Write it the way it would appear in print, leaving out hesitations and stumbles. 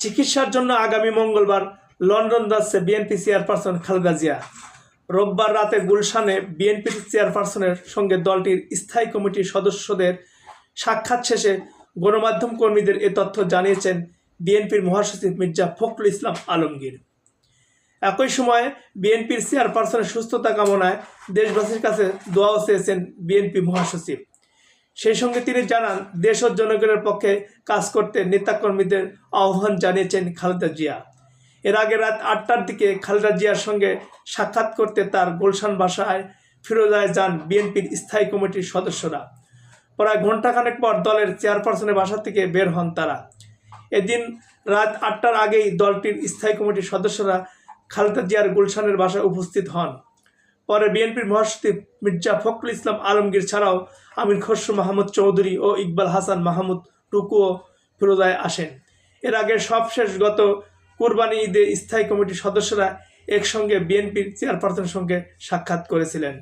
চিকিৎসার জন্য আগামী মঙ্গলবার লন্ডন যাচ্ছে বিএনপি চেয়ারপারসন খালেদা জিয়া। রোববার রাতে গুলশানে বিএনপির চেয়ারপারসনের সঙ্গে দলটির স্থায়ী কমিটির সদস্যদের সাক্ষাৎ শেষে গণমাধ্যম কর্মীদের এ তথ্য জানিয়েছেন বিএনপির মহাসচিব মির্জা ফখরুল ইসলাম আলমগীর। একই সময়ে বিএনপির চেয়ারপারসনের সুস্থতা কামনায় দেশবাসীর কাছে দোয়াও চেয়েছেন বিএনপি মহাসচিব। সেই সঙ্গে তিনি জানান, দেশ ও জনগণের পক্ষে কাজ করতে নেতাকর্মীদের আহ্বান জানিয়েছেন খালেদা জিয়া। এর আগে রাত ৮টার দিকে খালেদা জিয়ার সঙ্গে সাক্ষাৎ করতে তার গুলশান বাসায় ফিরোজায় যান বিএনপির স্থায়ী কমিটির সদস্যরা। প্রায় ঘণ্টাখানেক পর দলের চেয়ারপারসনের বাসা থেকে বের হন তারা। এদিন রাত ৮টার আগেই দলটির স্থায়ী কমিটির সদস্যরা খালেদা জিয়ার গুলশানের বাসায় উপস্থিত হন। পরে বিএনপির মহাসচিব মির্জা ফখরুল ইসলাম আলমগীর ছাড়াও আমির খসরু মাহমুদ চৌধুরী ও ইকবাল হাসান মাহমুদ টুকুও ফিরোজায় আসেন। এর আগে সবশেষ গত কুরবানি ঈদে স্থায়ী কমিটির সদস্যরা একসঙ্গে বিএনপির চেয়ারপারসনের সঙ্গে সাক্ষাৎ করেছিলেন।